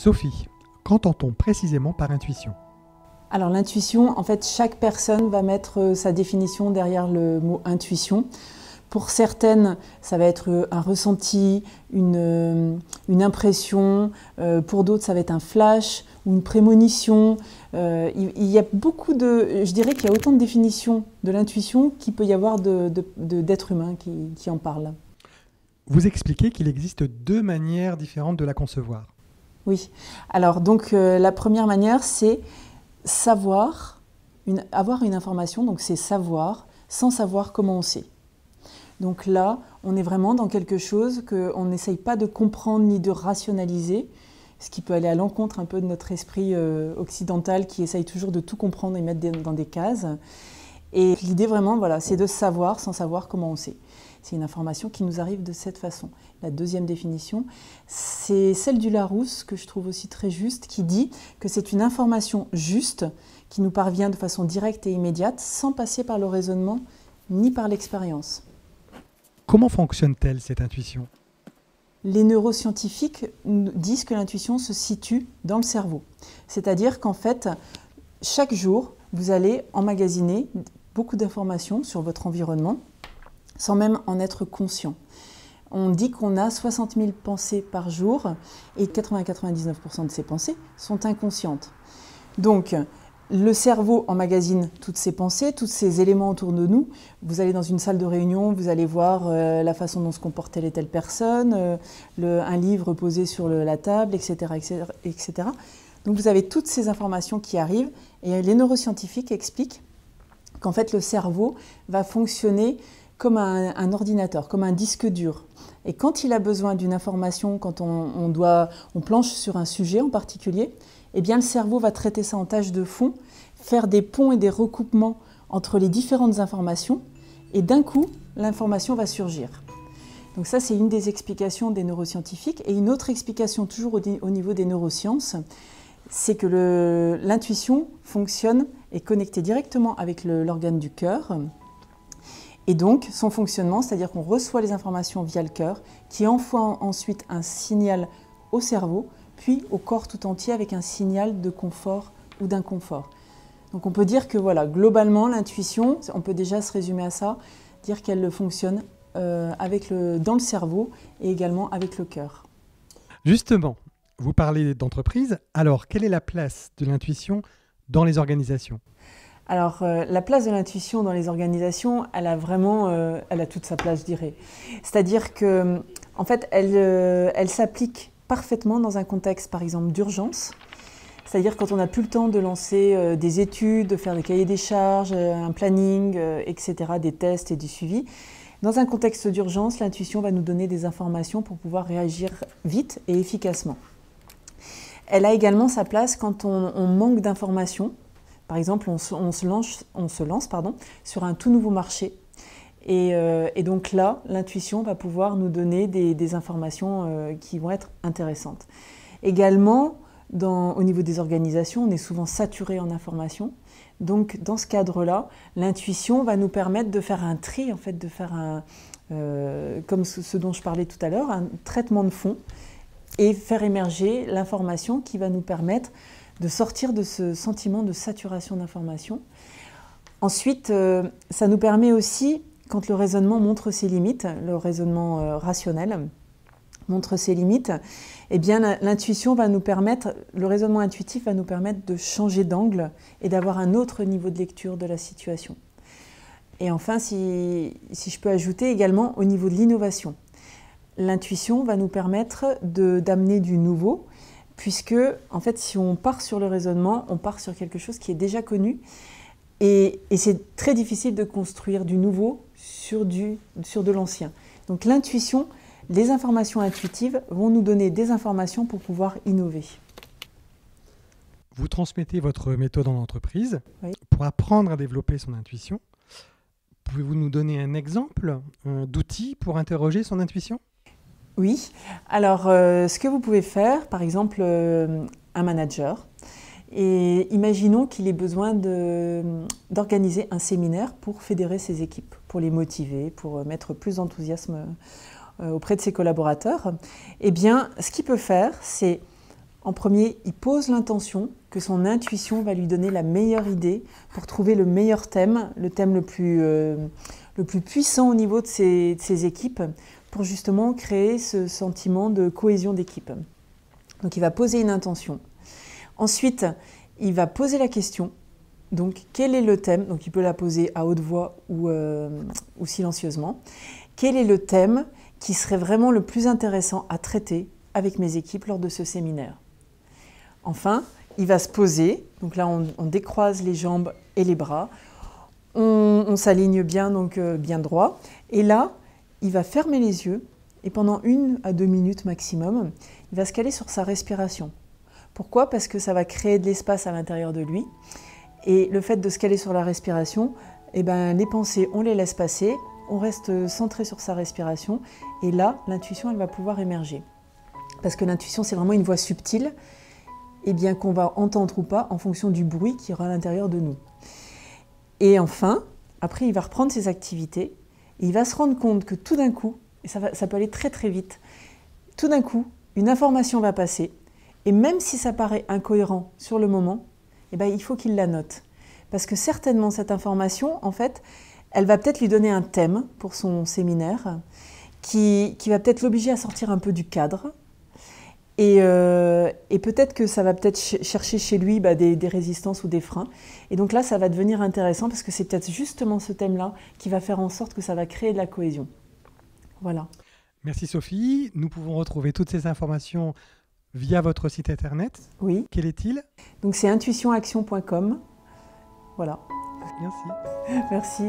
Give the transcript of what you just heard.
Sophie, qu'entend-on précisément par intuition? Alors l'intuition, en fait, chaque personne va mettre sa définition derrière le mot intuition. Pour certaines, ça va être un ressenti, une impression. Pour d'autres, ça va être un flash ou une prémonition. Il y a beaucoup de... Je dirais qu'il y a autant de définitions de l'intuition qu'il peut y avoir d'êtres humains qui en parlent. Vous expliquez qu'il existe deux manières différentes de la concevoir. Oui. Alors donc la première manière, c'est savoir, avoir une information, donc c'est savoir, sans savoir comment on sait. Donc là, on est vraiment dans quelque chose qu'on n'essaye pas de comprendre ni de rationaliser, ce qui peut aller à l'encontre un peu de notre esprit occidental qui essaye toujours de tout comprendre et mettre dans des cases. Et l'idée vraiment, voilà, c'est de savoir sans savoir comment on sait. C'est une information qui nous arrive de cette façon. La deuxième définition, c'est celle du Larousse, que je trouve aussi très juste, qui dit que c'est une information juste qui nous parvient de façon directe et immédiate, sans passer par le raisonnement ni par l'expérience. Comment fonctionne-t-elle cette intuition? Les neuroscientifiques disent que l'intuition se situe dans le cerveau. C'est-à-dire qu'en fait, chaque jour, vous allez emmagasiner beaucoup d'informations sur votre environnement, sans même en être conscient. On dit qu'on a 60 000 pensées par jour et 80-99% de ces pensées sont inconscientes. Donc, le cerveau emmagasine toutes ces pensées, tous ces éléments autour de nous. Vous allez dans une salle de réunion, vous allez voir la façon dont se comporte telle et telle personne, un livre posé sur la table, etc., etc. Donc vous avez toutes ces informations qui arrivent et les neuroscientifiques expliquent qu'en fait le cerveau va fonctionner comme un ordinateur, comme un disque dur. Et quand il a besoin d'une information, quand on planche sur un sujet en particulier, eh bien le cerveau va traiter ça en tâche de fond, faire des ponts et des recoupements entre les différentes informations, et d'un coup, l'information va surgir. Donc ça, c'est une des explications des neuroscientifiques. Et une autre explication, toujours au niveau des neurosciences, c'est que l'intuition fonctionne, est connectée directement avec l'organe du cœur. Et donc, son fonctionnement, c'est-à-dire qu'on reçoit les informations via le cœur, qui envoie ensuite un signal au cerveau, puis au corps tout entier avec un signal de confort ou d'inconfort. Donc on peut dire que voilà, globalement, l'intuition, on peut déjà se résumer à ça, dire qu'elle fonctionne dans le cerveau et également avec le cœur. Justement, vous parlez d'entreprise, alors quelle est la place de l'intuition dans les organisations? Alors, la place de l'intuition dans les organisations, elle a toute sa place, je dirais. C'est-à-dire que, en fait, elle s'applique parfaitement dans un contexte, par exemple, d'urgence. C'est-à-dire quand on n'a plus le temps de lancer des études, de faire des cahiers des charges, un planning, etc., des tests et du suivi. Dans un contexte d'urgence, l'intuition va nous donner des informations pour pouvoir réagir vite et efficacement. Elle a également sa place quand on manque d'informations. Par exemple, on se lance sur un tout nouveau marché. Et donc là, l'intuition va pouvoir nous donner des informations qui vont être intéressantes. Également, au niveau des organisations, on est souvent saturé en informations. Donc, dans ce cadre-là, l'intuition va nous permettre de faire un tri, en fait, de faire comme ce dont je parlais tout à l'heure, un traitement de fond et faire émerger l'information qui va nous permettre de sortir de ce sentiment de saturation d'informations. Ensuite, ça nous permet aussi, quand le raisonnement montre ses limites, le raisonnement rationnel montre ses limites, eh bien l'intuition va nous permettre, le raisonnement intuitif va nous permettre de changer d'angle et d'avoir un autre niveau de lecture de la situation. Et enfin, si je peux ajouter également au niveau de l'innovation, l'intuition va nous permettre d'amener du nouveau, puisque, en fait, si on part sur le raisonnement, on part sur quelque chose qui est déjà connu. Et c'est très difficile de construire du nouveau sur de l'ancien. Donc l'intuition, les informations intuitives vont nous donner des informations pour pouvoir innover. Vous transmettez votre méthode en entreprise Oui. Pour apprendre à développer son intuition. Pouvez-vous nous donner un exemple d'outil pour interroger son intuition? Oui, alors ce que vous pouvez faire, par exemple, un manager, et imaginons qu'il ait besoin d'organiser un séminaire pour fédérer ses équipes, pour les motiver, pour mettre plus d'enthousiasme auprès de ses collaborateurs. Eh bien, ce qu'il peut faire, c'est En premier, il pose l'intention que son intuition va lui donner la meilleure idée pour trouver le meilleur thème, le thème le plus puissant au niveau de ses équipes, pour justement créer ce sentiment de cohésion d'équipe. Donc il va poser une intention. Ensuite, il va poser la question. Donc quel est le thème? Donc il peut la poser à haute voix ou silencieusement. Quel est le thème qui serait vraiment le plus intéressant à traiter avec mes équipes lors de ce séminaire? Enfin, il va se poser. Donc là, on décroise les jambes et les bras. On s'aligne bien, donc bien droit. Et là, il va fermer les yeux et pendant 1 à 2 minutes maximum, il va se caler sur sa respiration. Pourquoi? Parce que ça va créer de l'espace à l'intérieur de lui. Et le fait de se caler sur la respiration, eh ben, les pensées, on les laisse passer, on reste centré sur sa respiration. Et là, l'intuition, elle va pouvoir émerger. Parce que l'intuition, c'est vraiment une voix subtile, eh bien, qu'on va entendre ou pas en fonction du bruit qui y aura à l'intérieur de nous. Et enfin, après, il va reprendre ses activités. Et il va se rendre compte que tout d'un coup, et ça peut aller très très vite, tout d'un coup, une information va passer, et même si ça paraît incohérent sur le moment, eh ben, il faut qu'il la note. Parce que certainement, cette information, en fait, elle va peut-être lui donner un thème pour son séminaire, qui va peut-être l'obliger à sortir un peu du cadre, et peut-être que ça va peut-être chercher chez lui des résistances ou des freins. Et donc là, ça va devenir intéressant parce que c'est peut-être justement ce thème-là qui va faire en sorte que ça va créer de la cohésion. Voilà. Merci Sophie. Nous pouvons retrouver toutes ces informations via votre site internet. Oui. Quel est-il? Donc c'est intuitionaction.com. Voilà. Merci. Merci.